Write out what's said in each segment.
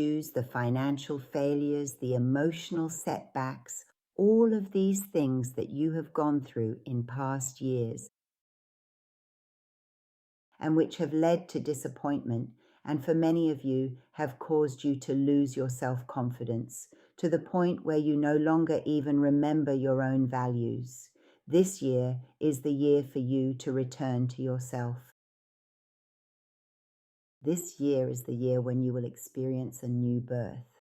the financial failures, the emotional setbacks, all of these things that you have gone through in past years and which have led to disappointment, and for many of you have caused you to lose your self-confidence to the point where you no longer even remember your own values. This year is the year for you to return to yourself. This year is the year when you will experience a new birth.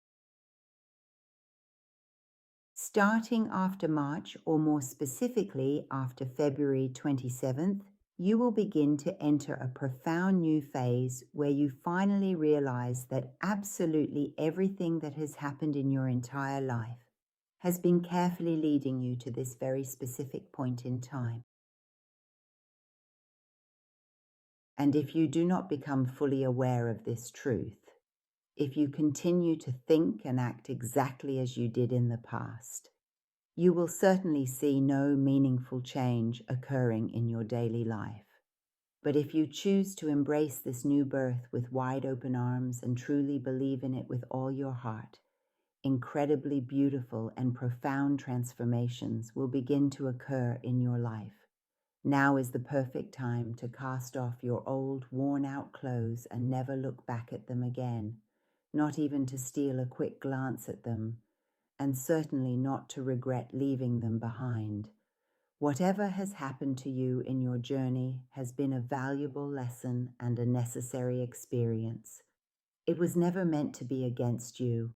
Starting after March, or more specifically after February 27th, you will begin to enter a profound new phase where you finally realize that absolutely everything that has happened in your entire life has been carefully leading you to this very specific point in time. And if you do not become fully aware of this truth, if you continue to think and act exactly as you did in the past, you will certainly see no meaningful change occurring in your daily life. But if you choose to embrace this new birth with wide open arms and truly believe in it with all your heart, incredibly beautiful and profound transformations will begin to occur in your life. Now is the perfect time to cast off your old, worn-out clothes and never look back at them again, not even to steal a quick glance at them, and certainly not to regret leaving them behind. Whatever has happened to you in your journey has been a valuable lesson and a necessary experience. It was never meant to be against you.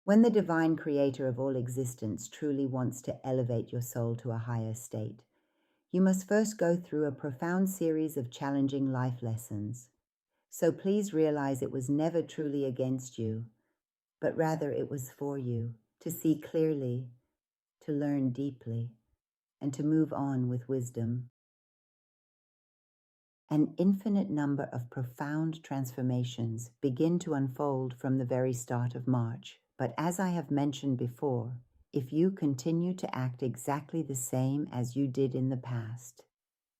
When the divine creator of all existence truly wants to elevate your soul to a higher state, you must first go through a profound series of challenging life lessons. So please realize it was never truly against you, but rather it was for you to see clearly, to learn deeply, and to move on with wisdom. An infinite number of profound transformations begin to unfold from the very start of March. But as I have mentioned before, if you continue to act exactly the same as you did in the past,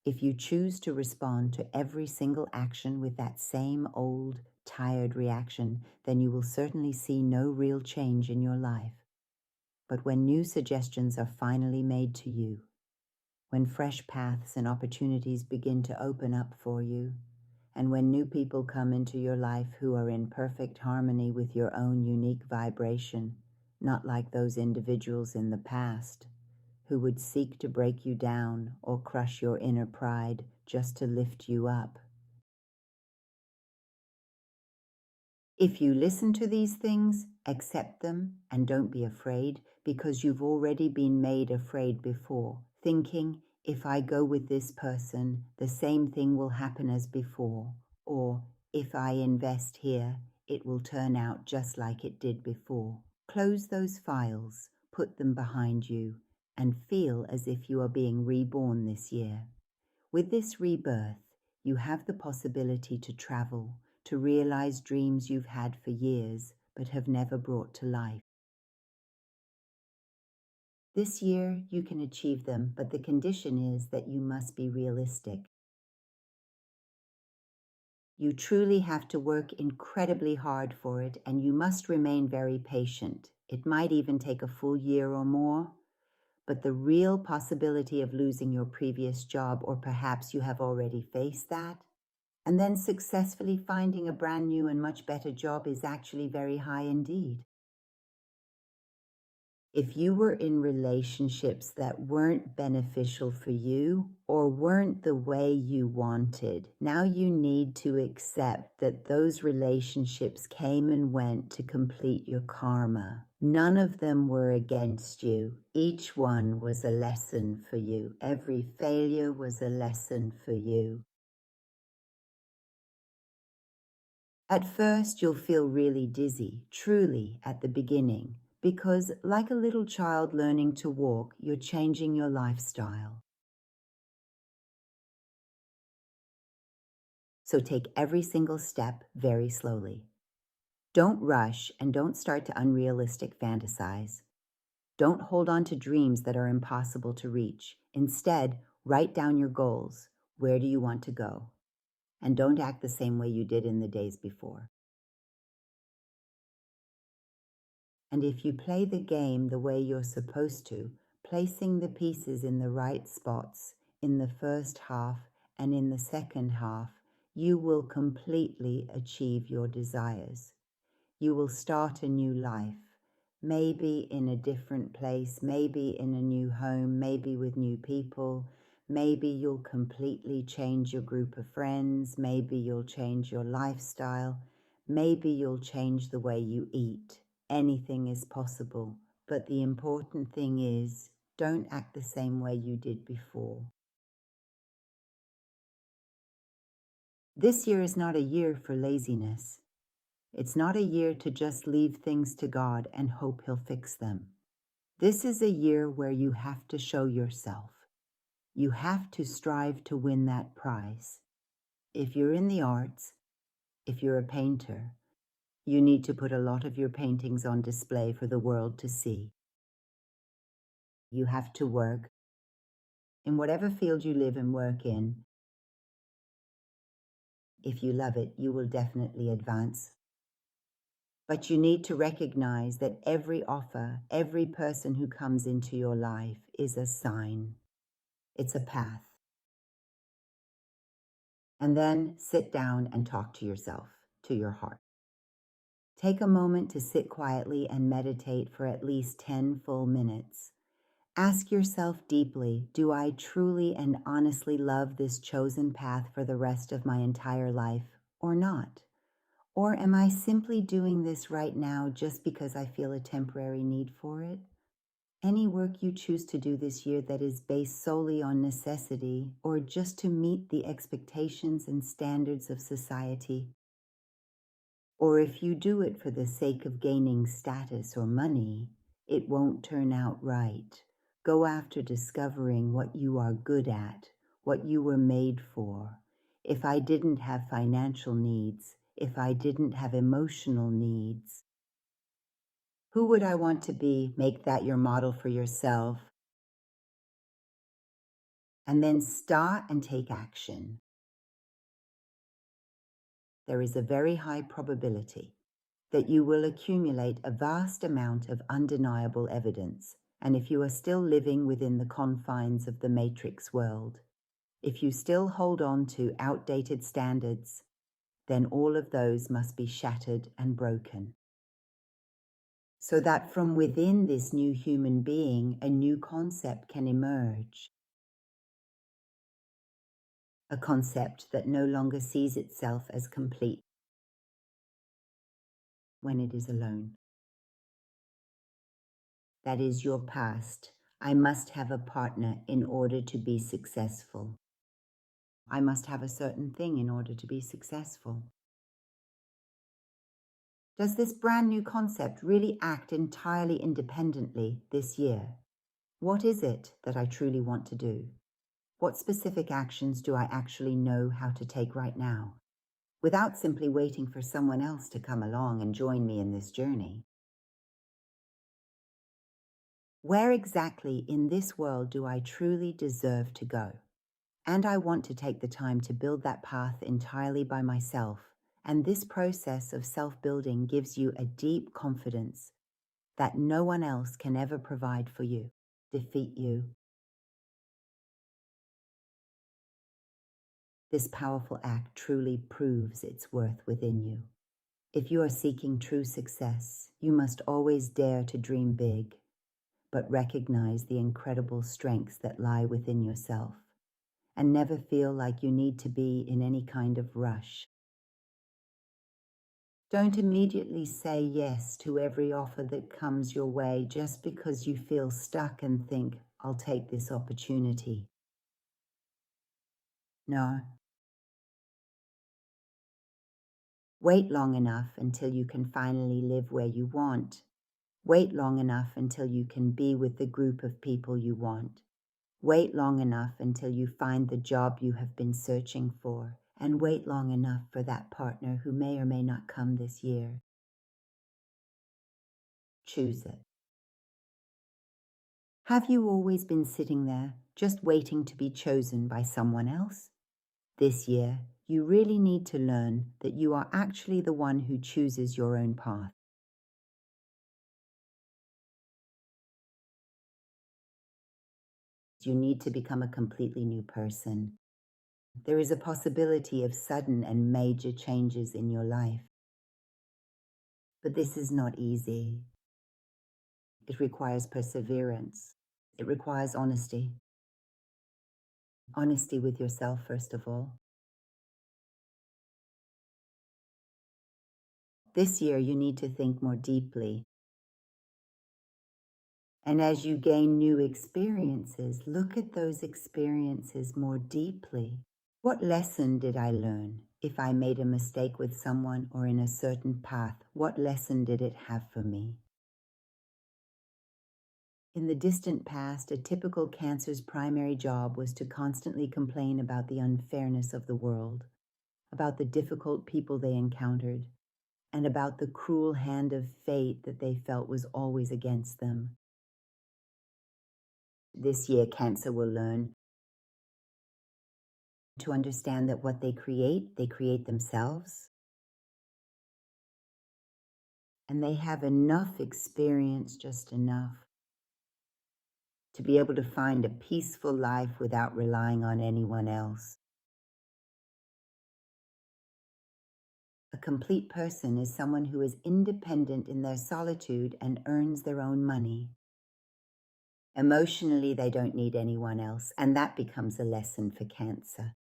if you choose to respond to every single action with that same old, tired reaction, then you will certainly see no real change in your life. But when new suggestions are finally made to you, when fresh paths and opportunities begin to open up for you, and when new people come into your life who are in perfect harmony with your own unique vibration, not like those individuals in the past who would seek to break you down or crush your inner pride just to lift you up. If you listen to these things, accept them, and don't be afraid, because you've already been made afraid before, thinking, if I go with this person, the same thing will happen as before, or if I invest here, it will turn out just like it did before. Close those files, put them behind you, and feel as if you are being reborn this year. With this rebirth, you have the possibility to travel, to realize dreams you've had for years but have never brought to life. This year you can achieve them, but the condition is that you must be realistic. You truly have to work incredibly hard for it, and you must remain very patient. It might even take a full year or more, but the real possibility of losing your previous job, or perhaps you have already faced that, and then successfully finding a brand new and much better job is actually very high indeed. If you were in relationships that weren't beneficial for you or weren't the way you wanted, now you need to accept that those relationships came and went to complete your karma. None of them were against you. Each one was a lesson for you. Every failure was a lesson for you. At first, you'll feel really dizzy, truly, at the beginning, because like a little child learning to walk, you're changing your lifestyle. So take every single step very slowly. Don't rush and don't start to unrealistic fantasize. Don't hold on to dreams that are impossible to reach. Instead, write down your goals. Where do you want to go? And don't act the same way you did in the days before. And if you play the game the way you're supposed to, placing the pieces in the right spots in the first half and in the second half, you will completely achieve your desires. You will start a new life, maybe in a different place, maybe in a new home, maybe with new people. Maybe you'll completely change your group of friends. Maybe you'll change your lifestyle. Maybe you'll change the way you eat. Anything is possible. But the important thing is, don't act the same way you did before. This year is not a year for laziness. It's not a year to just leave things to God and hope He'll fix them. This is a year where you have to show yourself. You have to strive to win that prize. If you're in the arts, if you're a painter, you need to put a lot of your paintings on display for the world to see. You have to work in whatever field you live and work in. If you love it, you will definitely advance. But you need to recognize that every offer, every person who comes into your life is a sign. It's a path. And then sit down and talk to yourself, to your heart. Take a moment to sit quietly and meditate for at least 10 full minutes. Ask yourself deeply, do I truly and honestly love this chosen path for the rest of my entire life or not? Or am I simply doing this right now just because I feel a temporary need for it? Any work you choose to do this year that is based solely on necessity or just to meet the expectations and standards of society, or if you do it for the sake of gaining status or money, it won't turn out right. Go after discovering what you are good at, what you were made for. If I didn't have financial needs, if I didn't have emotional needs, who would I want to be? Make that your model for yourself. And then start and take action. There is a very high probability that you will accumulate a vast amount of undeniable evidence. And if you are still living within the confines of the matrix world, if you still hold on to outdated standards, then all of those must be shattered and broken. So that from within this new human being, a new concept can emerge. A concept that no longer sees itself as complete when it is alone. That is your past. I must have a partner in order to be successful. I must have a certain thing in order to be successful. Does this brand new concept really act entirely independently this year? What is it that I truly want to do? What specific actions do I actually know how to take right now, without simply waiting for someone else to come along and join me in this journey? Where exactly in this world do I truly deserve to go? And I want to take the time to build that path entirely by myself. And this process of self-building gives you a deep confidence that no one else can ever provide for you, defeat you. This powerful act truly proves its worth within you. If you are seeking true success, you must always dare to dream big, but recognize the incredible strengths that lie within yourself, and never feel like you need to be in any kind of rush. Don't immediately say yes to every offer that comes your way just because you feel stuck and think, I'll take this opportunity. No. Wait long enough until you can finally live where you want. Wait long enough until you can be with the group of people you want. Wait long enough until you find the job you have been searching for. And wait long enough for that partner who may or may not come this year. Choose it. Have you always been sitting there, just waiting to be chosen by someone else? This year, you really need to learn that you are actually the one who chooses your own path. You need to become a completely new person. There is a possibility of sudden and major changes in your life. But this is not easy. It requires perseverance. It requires honesty. Honesty with yourself, first of all. This year, you need to think more deeply. And as you gain new experiences, look at those experiences more deeply. What lesson did I learn? If I made a mistake with someone or in a certain path, what lesson did it have for me? In the distant past, a typical Cancer's primary job was to constantly complain about the unfairness of the world, about the difficult people they encountered, and about the cruel hand of fate that they felt was always against them. This year, Cancer will learn to understand that what they create themselves, and they have enough experience, just enough, to be able to find a peaceful life without relying on anyone else. A complete person is someone who is independent in their solitude and earns their own money. Emotionally, they don't need anyone else, and that becomes a lesson for Cancer.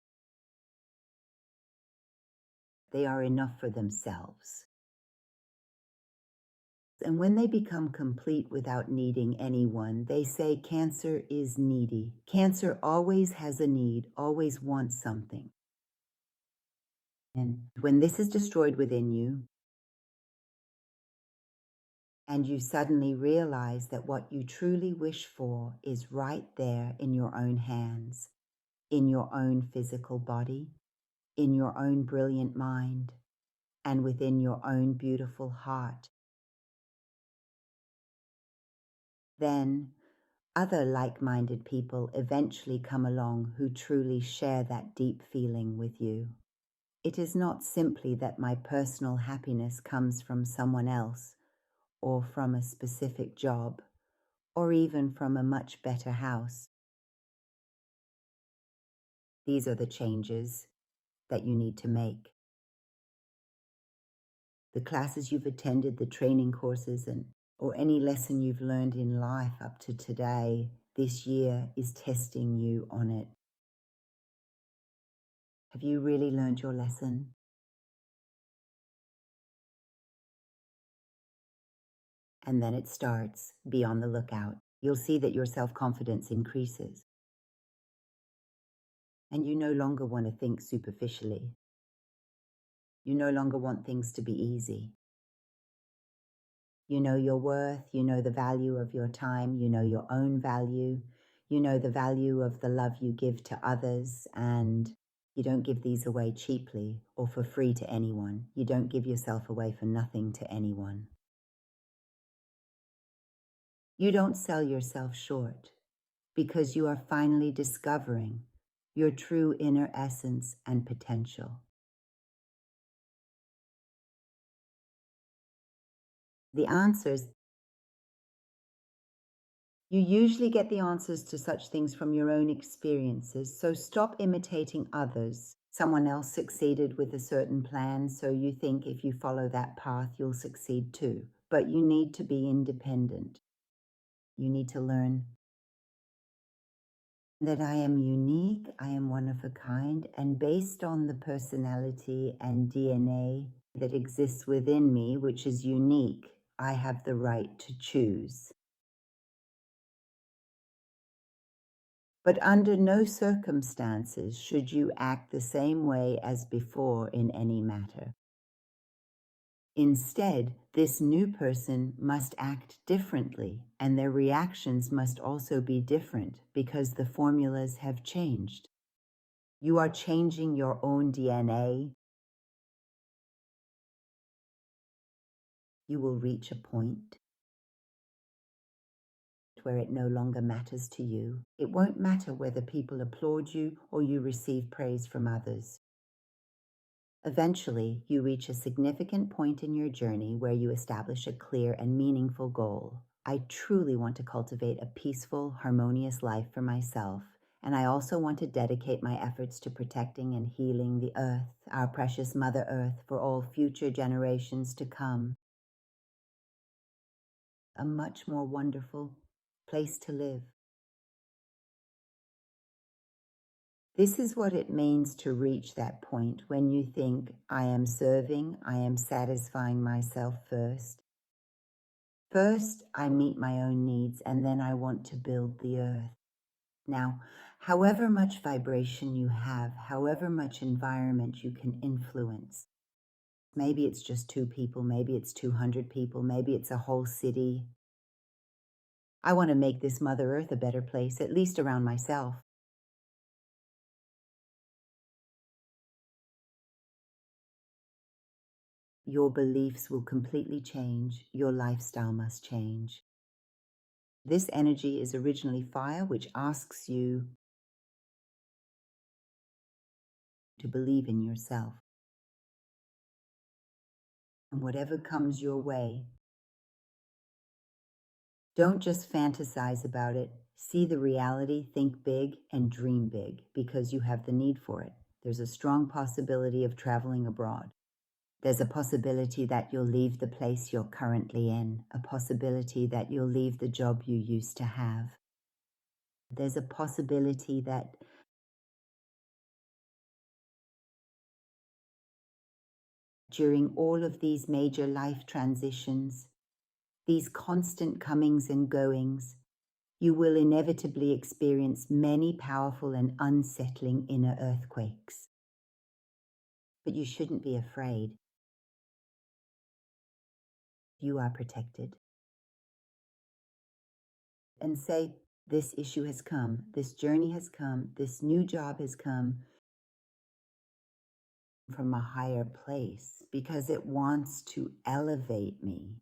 They are enough for themselves. And when they become complete without needing anyone, they say Cancer is needy. Cancer always has a need, always wants something. And when this is destroyed within you, and you suddenly realize that what you truly wish for is right there in your own hands, in your own physical body, in your own brilliant mind, and within your own beautiful heart, then other like-minded people eventually come along who truly share that deep feeling with you. It is not simply that my personal happiness comes from someone else, or from a specific job, or even from a much better house. These are the changes that you need to make. The classes you've attended, the training courses, or any lesson you've learned in life up to today, this year is testing you on it. Have you really learned your lesson? And then it starts. Be on the lookout. You'll see that your self-confidence increases. And you no longer want to think superficially. You no longer want things to be easy. You know your worth, you know the value of your time, you know your own value, you know the value of the love you give to others, and you don't give these away cheaply or for free to anyone. You don't give yourself away for nothing to anyone. You don't sell yourself short because you are finally discovering your true inner essence and potential. The answers, you usually get the answers to such things from your own experiences, so stop imitating others. Someone else succeeded with a certain plan, so you think if you follow that path, you'll succeed too. But you need to be independent. You need to learn that I am unique, I am one of a kind, and based on the personality and DNA that exists within me, which is unique, I have the right to choose. But under no circumstances should you act the same way as before in any matter. Instead, this new person must act differently, and their reactions must also be different because the formulas have changed. You are changing your own DNA. You will reach a point where it no longer matters to you. It won't matter whether people applaud you or you receive praise from others. Eventually, you reach a significant point in your journey where you establish a clear and meaningful goal. I truly want to cultivate a peaceful, harmonious life for myself, and I also want to dedicate my efforts to protecting and healing the earth, our precious Mother Earth, for all future generations to come. A much more wonderful place to live. This is what it means to reach that point when you think, I am serving, I am satisfying myself first. First, I meet my own needs, and then I want to build the earth. Now, however much vibration you have, however much environment you can influence, maybe it's just 2 people, maybe it's 200 people, maybe it's a whole city. I want to make this Mother Earth a better place, at least around myself. Your beliefs will completely change. Your lifestyle must change. This energy is originally fire, which asks you to believe in yourself. And whatever comes your way, don't just fantasize about it. See the reality, think big, and dream big, because you have the need for it. There's a strong possibility of traveling abroad. There's a possibility that you'll leave the place you're currently in, a possibility that you'll leave the job you used to have. There's a possibility that during all of these major life transitions, these constant comings and goings, you will inevitably experience many powerful and unsettling inner earthquakes. But you shouldn't be afraid. You are protected. And say, this issue has come, this journey has come, this new job has come from a higher place because it wants to elevate me.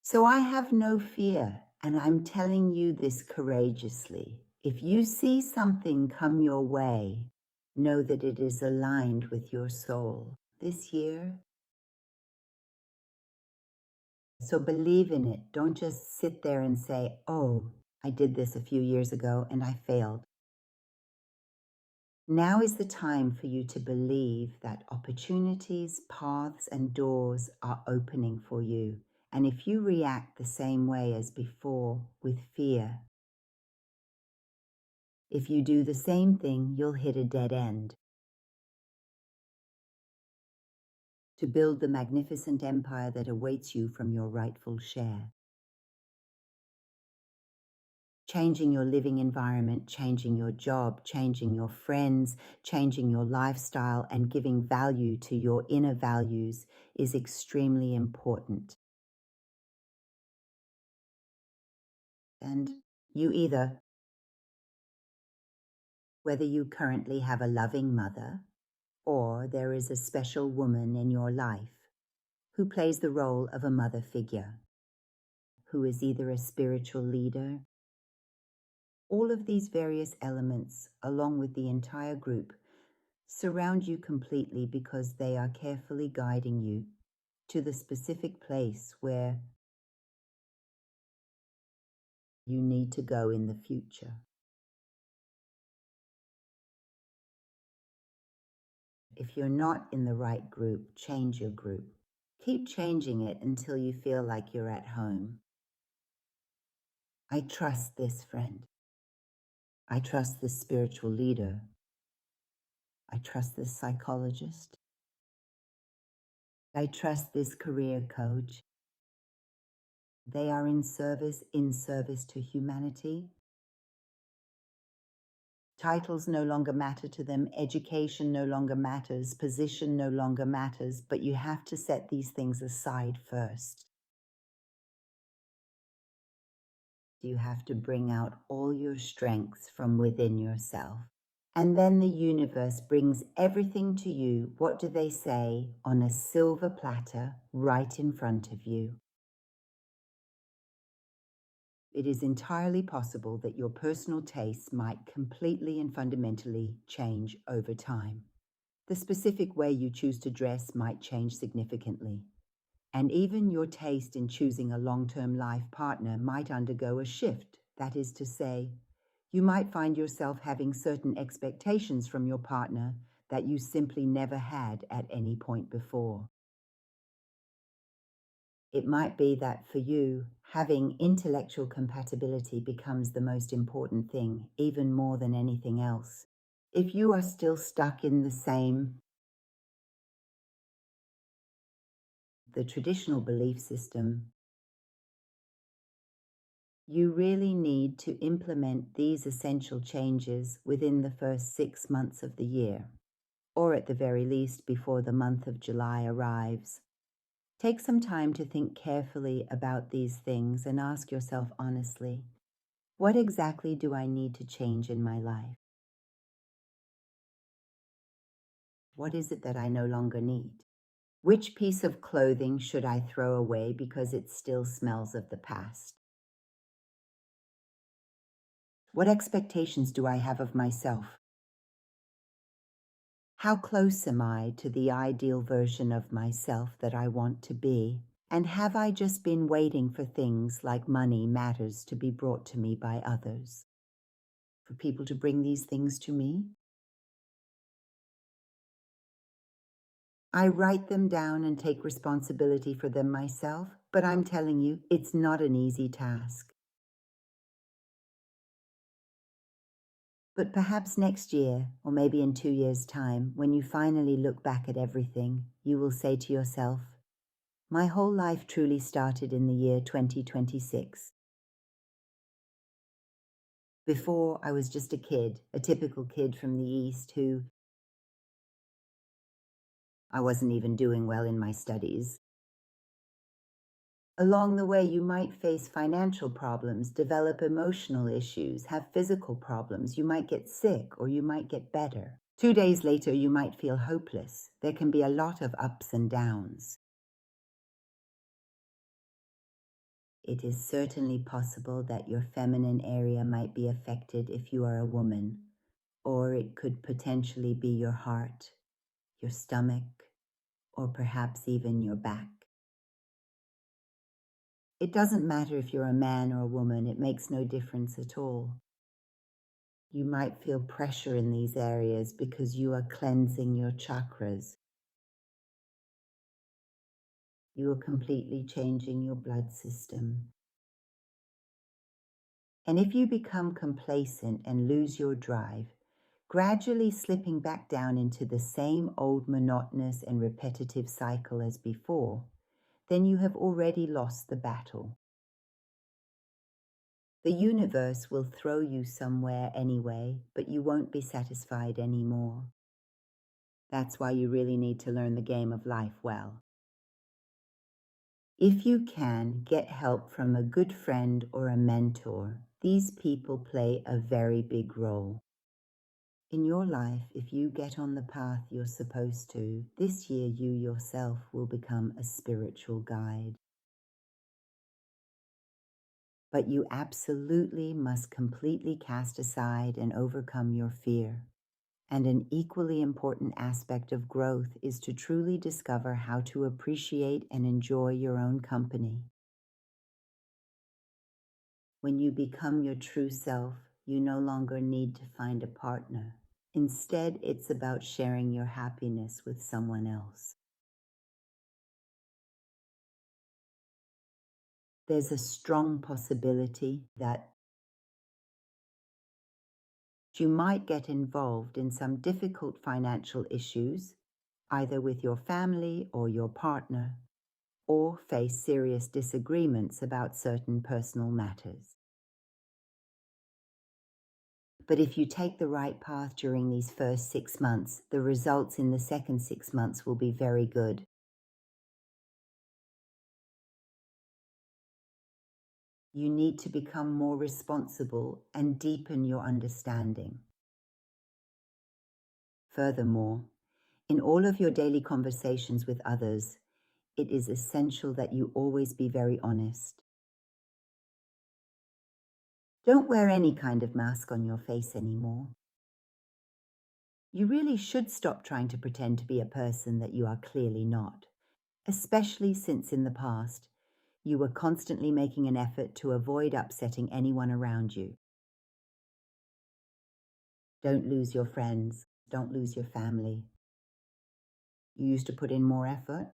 So I have no fear, and I'm telling you this courageously. If you see something come your way, know that it is aligned with your soul. This year, so believe in it. Don't just sit there and say, oh, I did this a few years ago and I failed. Now is the time for you to believe that opportunities, paths, and doors are opening for you. And if you react the same way as before, with fear, if you do the same thing, you'll hit a dead end. To build the magnificent empire that awaits you from your rightful share. Changing your living environment, changing your job, changing your friends, changing your lifestyle, and giving value to your inner values is extremely important. And you either, whether you currently have a loving mother, or there is a special woman in your life who plays the role of a mother figure, who is either a spiritual leader. All of these various elements, along with the entire group, surround you completely because they are carefully guiding you to the specific place where you need to go in the future. If you're not in the right group, change your group. Keep changing it until you feel like you're at home. I trust this friend. I trust this spiritual leader. I trust this psychologist. I trust this career coach. They are in service to humanity. Titles no longer matter to them. Education no longer matters. Position no longer matters. But you have to set these things aside first. You have to bring out all your strengths from within yourself. And then the universe brings everything to you, what do they say, on a silver platter right in front of you. It is entirely possible that your personal tastes might completely and fundamentally change over time. The specific way you choose to dress might change significantly. And even your taste in choosing a long-term life partner might undergo a shift. That is to say, you might find yourself having certain expectations from your partner that you simply never had at any point before. It might be that for you, having intellectual compatibility becomes the most important thing, even more than anything else. If you are still stuck in the traditional belief system, you really need to implement these essential changes within the first 6 months of the year, or at the very least before the month of July arrives. Take some time to think carefully about these things and ask yourself honestly, what exactly do I need to change in my life? What is it that I no longer need? Which piece of clothing should I throw away because it still smells of the past? What expectations do I have of myself? How close am I to the ideal version of myself that I want to be? And have I just been waiting for things like money matters to be brought to me by others? For people to bring these things to me? I write them down and take responsibility for them myself, but I'm telling you, it's not an easy task. But perhaps next year, or maybe in 2 years' time, when you finally look back at everything, you will say to yourself, my whole life truly started in the year 2026. Before, I was just a kid, a typical kid from the East who I wasn't even doing well in my studies. Along the way, you might face financial problems, develop emotional issues, have physical problems. You might get sick or you might get better. 2 days later, you might feel hopeless. There can be a lot of ups and downs. It is certainly possible that your feminine area might be affected if you are a woman, or it could potentially be your heart, your stomach, or perhaps even your back. It doesn't matter if you're a man or a woman, it makes no difference at all. You might feel pressure in these areas because you are cleansing your chakras. You are completely changing your blood system. And if you become complacent and lose your drive, gradually slipping back down into the same old monotonous and repetitive cycle as before, then you have already lost the battle. The universe will throw you somewhere anyway, but you won't be satisfied anymore. That's why you really need to learn the game of life well. If you can, get help from a good friend or a mentor. These people play a very big role. In your life, if you get on the path you're supposed to, this year you yourself will become a spiritual guide. But you absolutely must completely cast aside and overcome your fear. And an equally important aspect of growth is to truly discover how to appreciate and enjoy your own company. When you become your true self, you no longer need to find a partner. Instead, it's about sharing your happiness with someone else. There's a strong possibility that you might get involved in some difficult financial issues, either with your family or your partner, or face serious disagreements about certain personal matters. But if you take the right path during these first 6 months, the results in the second 6 months will be very good. You need to become more responsible and deepen your understanding. Furthermore, in all of your daily conversations with others, it is essential that you always be very honest. Don't wear any kind of mask on your face anymore. You really should stop trying to pretend to be a person that you are clearly not. especially since in the past you were constantly making an effort to avoid upsetting anyone around you. Don't lose your friends. Don't lose your family. You used to put in more effort.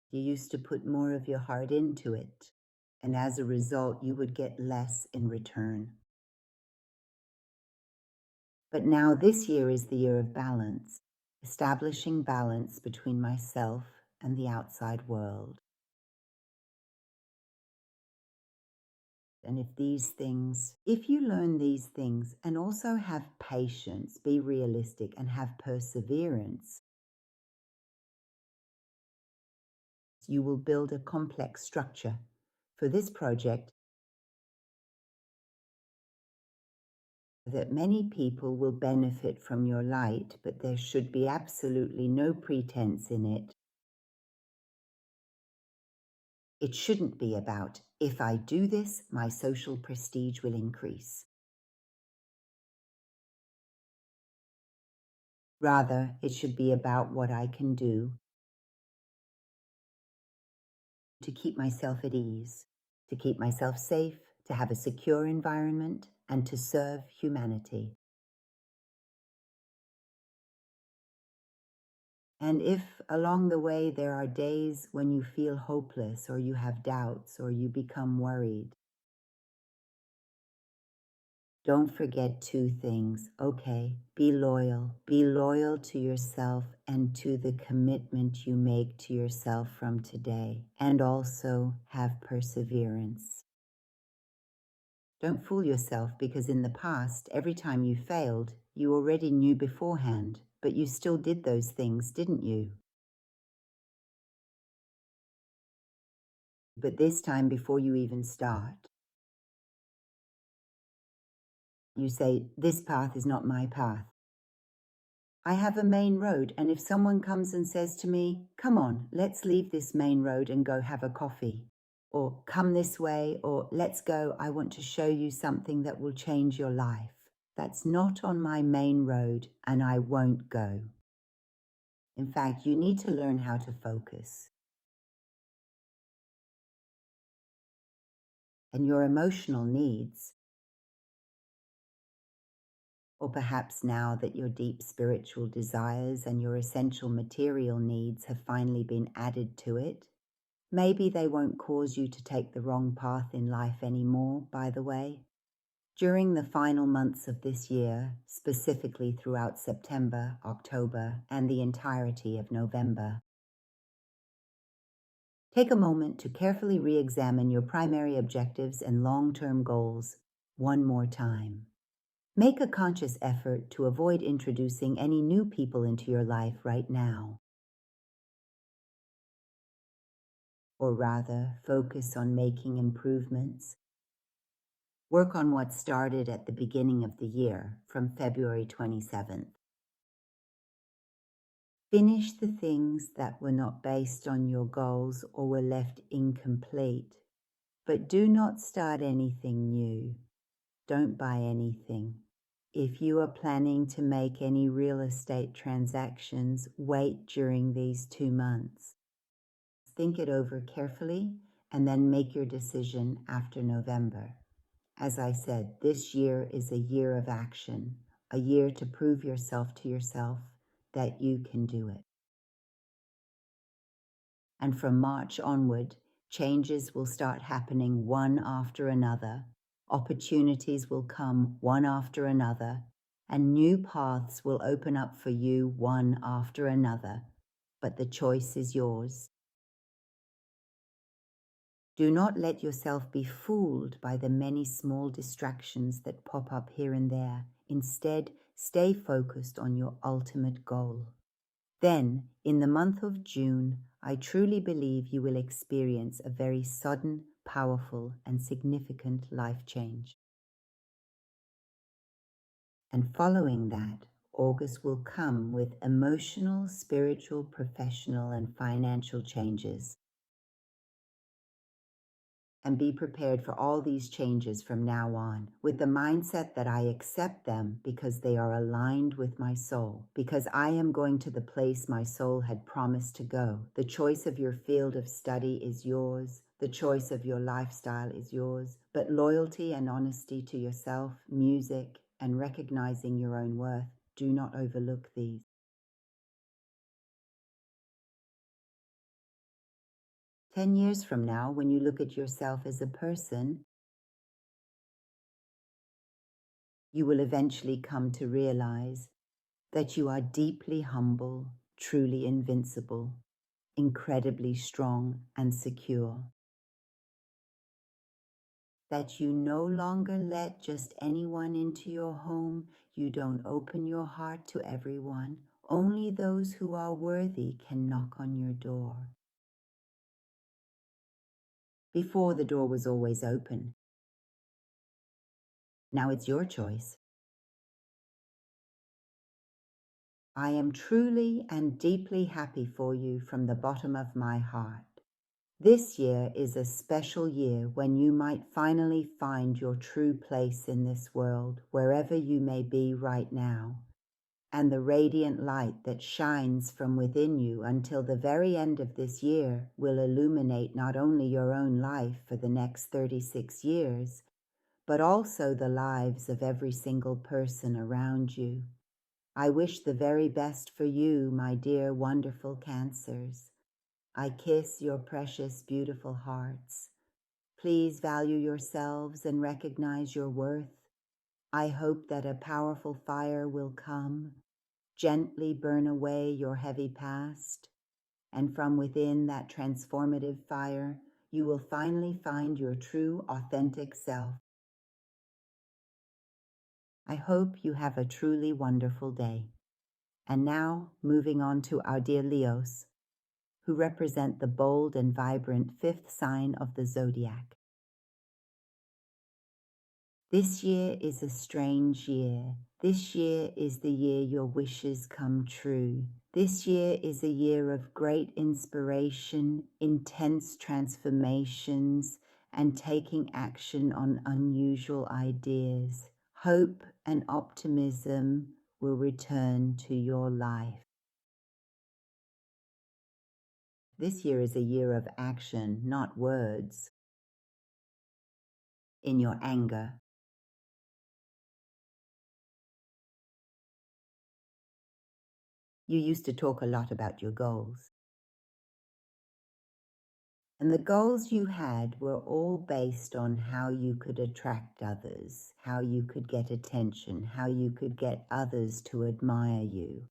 You used to put more of your heart into it. And as a result, you would get less in return. But now this year is the year of balance, establishing balance between myself and the outside world. And if you learn these things and also have patience, be realistic, and have perseverance, you will build a complex structure. For this project, that many people will benefit from your light, but there should be absolutely no pretense in it. It shouldn't be about, if I do this, my social prestige will increase. Rather, it should be about what I can do to keep myself at ease, to keep myself safe, to have a secure environment, and to serve humanity. And if along the way there are days when you feel hopeless or you have doubts or you become worried, don't forget two things. Okay, be loyal. Be loyal to yourself and to the commitment you make to yourself from today. And also have perseverance. Don't fool yourself, because in the past, every time you failed, you already knew beforehand, but you still did those things, didn't you? But this time, before you even start, you say, this path is not my path. I have a main road, and if someone comes and says to me, come on, let's leave this main road and go have a coffee, or come this way, or let's go, I want to show you something that will change your life. That's not on my main road, and I won't go. In fact, you need to learn how to focus. And your emotional needs, or perhaps now that your deep spiritual desires and your essential material needs have finally been added to it, maybe they won't cause you to take the wrong path in life anymore, by the way. During the final months of this year, specifically throughout September, October, and the entirety of November, take a moment to carefully re-examine your primary objectives and long-term goals one more time. Make a conscious effort to avoid introducing any new people into your life right now. Or rather, focus on making improvements. Work on what started at the beginning of the year, from February 27th. Finish the things that were not based on your goals or were left incomplete. But do not start anything new. Don't buy anything. If you are planning to make any real estate transactions, wait during these 2 months. Think it over carefully and then make your decision after November. As I said, this year is a year of action, a year to prove yourself to yourself that you can do it. And from March onward, changes will start happening one after another. Opportunities will come one after another, and new paths will open up for you one after another. But the choice is yours. Do not let yourself be fooled by the many small distractions that pop up here and there. Instead, stay focused on your ultimate goal. Then, in the month of June, I truly believe you will experience a very sudden, powerful, and significant life change. And following that, August will come with emotional, spiritual, professional, and financial changes. and be prepared for all these changes from now on, with the mindset that I accept them because they are aligned with my soul, because I am going to the place my soul had promised to go. The choice of your field of study is yours. The choice of your lifestyle is yours. But loyalty and honesty to yourself, music, and recognizing your own worth, do not overlook these. 10 years from now, when you look at yourself as a person, you will eventually come to realize that you are deeply humble, truly invincible, incredibly strong and secure. That you no longer let just anyone into your home, you don't open your heart to everyone. Only those who are worthy can knock on your door. Before, the door was always open. Now it's your choice. I am truly and deeply happy for you from the bottom of my heart. This year is a special year when you might finally find your true place in this world, wherever you may be right now, and the radiant light that shines from within you until the very end of this year will illuminate not only your own life for the next 36 years, but also the lives of every single person around you. I wish the very best for you, my dear, wonderful Cancers. I kiss your precious, beautiful hearts. Please value yourselves and recognize your worth. I hope that a powerful fire will come, gently burn away your heavy past, and from within that transformative fire, you will finally find your true, authentic self. I hope you have a truly wonderful day. And now, moving on to our dear Leos, who represent the bold and vibrant fifth sign of the Zodiac. This year is a strange year. This year is the year your wishes come true. This year is a year of great inspiration, intense transformations, and taking action on unusual ideas. Hope and optimism will return to your life. This year is a year of action, not words. In your anger, you used to talk a lot about your goals. And the goals you had were all based on how you could attract others, how you could get attention, how you could get others to admire you.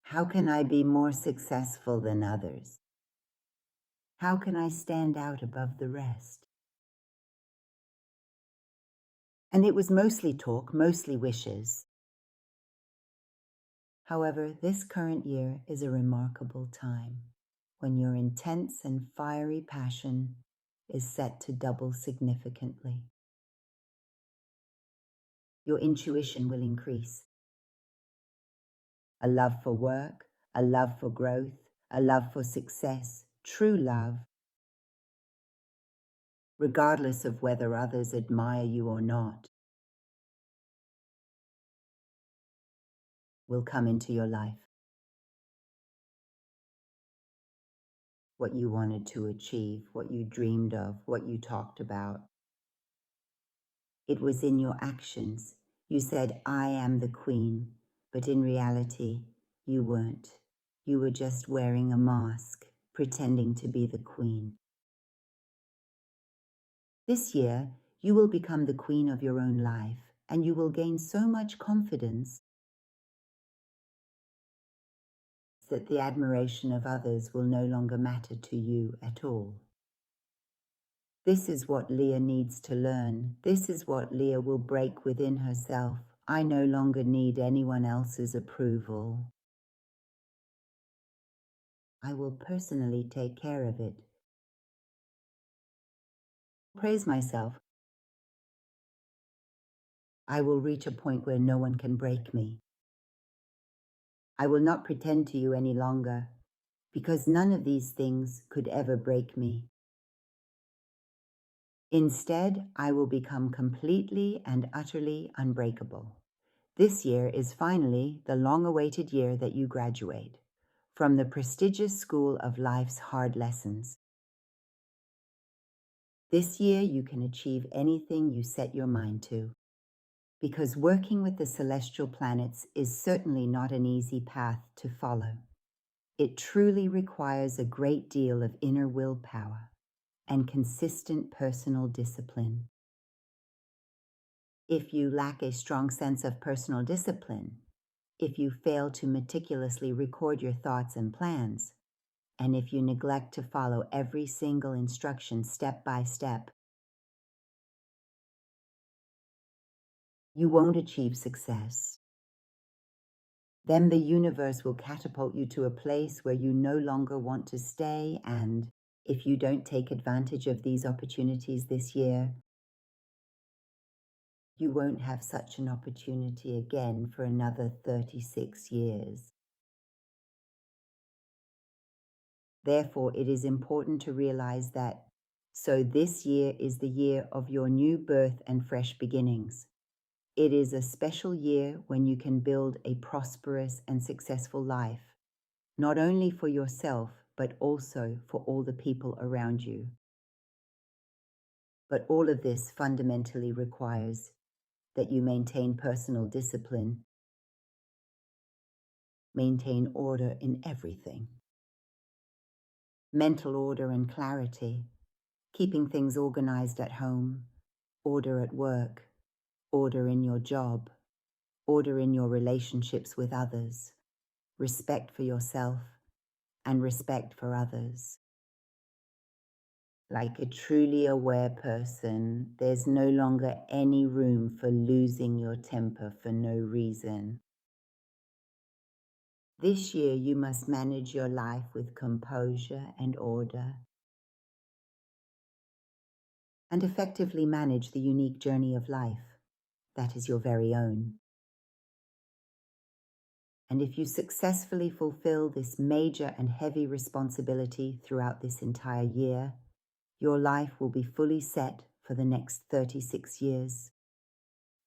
How can I be more successful than others? How can I stand out above the rest? And it was mostly talk, mostly wishes. However, this current year is a remarkable time when your intense and fiery passion is set to double significantly. Your intuition will increase. A love for work, a love for growth, a love for success, true love, regardless of whether others admire you or not, will come into your life. What you wanted to achieve, what you dreamed of, what you talked about. It was in your actions. You said, I am the queen, but in reality, you weren't. You were just wearing a mask, pretending to be the queen. This year, you will become the queen of your own life, and you will gain so much confidence that the admiration of others will no longer matter to you at all. This is what Leah needs to learn. This is what Leah will break within herself. I no longer need anyone else's approval. I will personally take care of it. Praise myself. I will reach a point where no one can break me. I will not pretend to you any longer, because none of these things could ever break me. Instead, I will become completely and utterly unbreakable. This year is finally the long-awaited year that you graduate from the prestigious school of life's hard lessons. This year you can achieve anything you set your mind to, because working with the celestial planets is certainly not an easy path to follow. It truly requires a great deal of inner willpower and consistent personal discipline. If you lack a strong sense of personal discipline, if you fail to meticulously record your thoughts and plans, and if you neglect to follow every single instruction step by step, you won't achieve success. Then the universe will catapult you to a place where you no longer want to stay, and if you don't take advantage of these opportunities this year, you won't have such an opportunity again for another 36 years. Therefore, it is important to realize that, so this year is the year of your new birth and fresh beginnings. It is a special year when you can build a prosperous and successful life, not only for yourself, but also for all the people around you. But all of this fundamentally requires that you maintain personal discipline, maintain order in everything. Mental order and clarity, keeping things organized at home, order at work, order in your job, order in your relationships with others, respect for yourself, and respect for others. Like a truly aware person, there's no longer any room for losing your temper for no reason. This year you must manage your life with composure and order, and effectively manage the unique journey of life that is your very own. And if you successfully fulfill this major and heavy responsibility throughout this entire year, your life will be fully set for the next 36 years.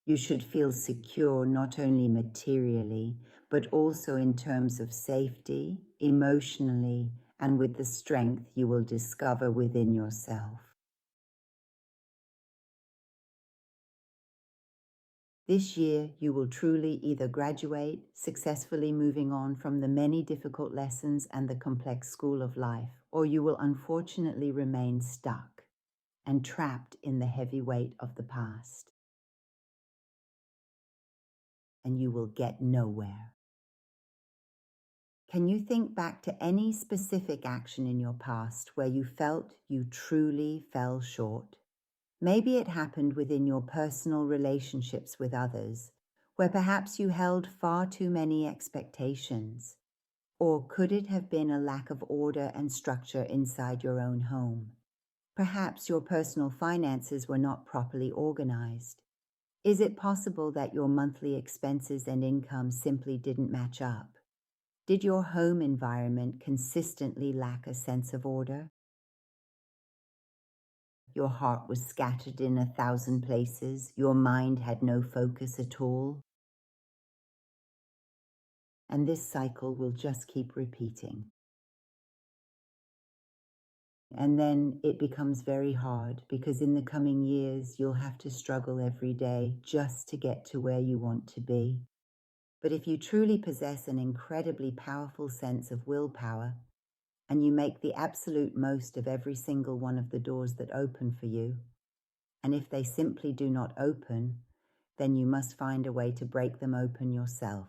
You should feel secure not only materially, but also in terms of safety, emotionally, and with the strength you will discover within yourself. This year, you will truly either graduate, successfully moving on from the many difficult lessons and the complex school of life, or you will unfortunately remain stuck and trapped in the heavy weight of the past. And you will get nowhere. Can you think back to any specific action in your past where you felt you truly fell short? Maybe it happened within your personal relationships with others, where perhaps you held far too many expectations. Or could it have been a lack of order and structure inside your own home? Perhaps your personal finances were not properly organized. Is it possible that your monthly expenses and income simply didn't match up? Did your home environment consistently lack a sense of order? Your heart was scattered in 1,000 places. Your mind had no focus at all. And this cycle will just keep repeating. And then it becomes very hard because in the coming years, you'll have to struggle every day just to get to where you want to be. But if you truly possess an incredibly powerful sense of willpower, and you make the absolute most of every single one of the doors that open for you, and if they simply do not open, then you must find a way to break them open yourself.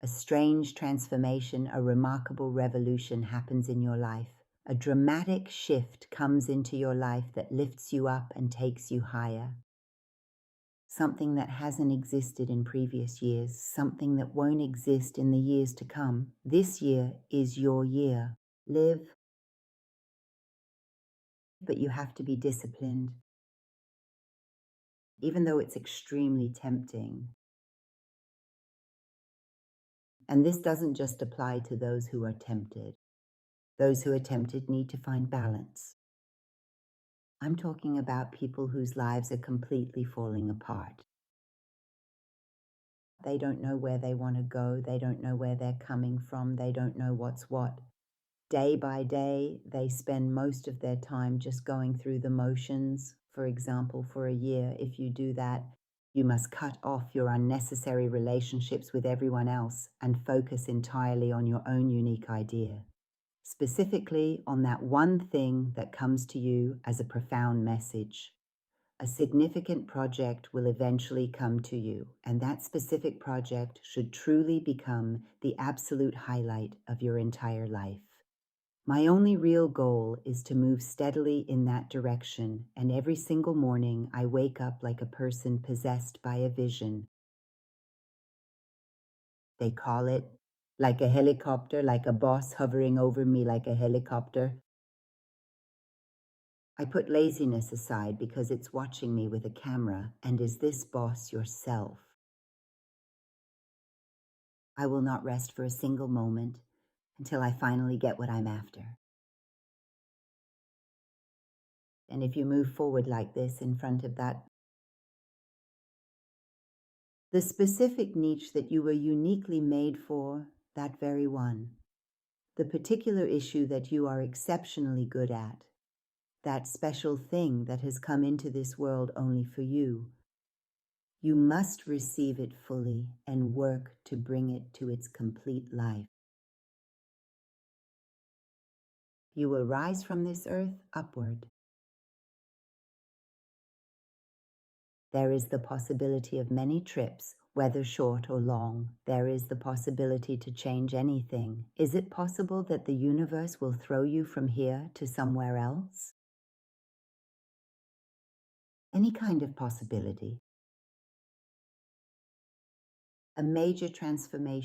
A strange transformation, a remarkable revolution happens in your life. A dramatic shift comes into your life that lifts you up and takes you higher. Something that hasn't existed in previous years, something that won't exist in the years to come. This year is your year. Live, but you have to be disciplined, even though it's extremely tempting. And this doesn't just apply to those who are tempted. Those who are tempted need to find balance. I'm talking about people whose lives are completely falling apart. They don't know where they want to go. They don't know where they're coming from. They don't know what's what. Day by day, they spend most of their time just going through the motions. For example, for a year, if you do that, you must cut off your unnecessary relationships with everyone else and focus entirely on your own unique idea. Specifically on that one thing that comes to you as a profound message. A significant project will eventually come to you, and that specific project should truly become the absolute highlight of your entire life. My only real goal is to move steadily in that direction, and every single morning I wake up like a person possessed by a vision. They call it like a helicopter, like a boss hovering over me like a helicopter. I put laziness aside because it's watching me with a camera, and is this boss yourself? I will not rest for a single moment until I finally get what I'm after. And if you move forward like this in front of that, the specific niche that you were uniquely made for, that very one, the particular issue that you are exceptionally good at, that special thing that has come into this world only for you, you must receive it fully and work to bring it to its complete life. You will rise from this earth upward. There is the possibility of many trips, whether short or long. There is the possibility to change anything. Is it possible that the universe will throw you from here to somewhere else? Any kind of possibility. A major transformation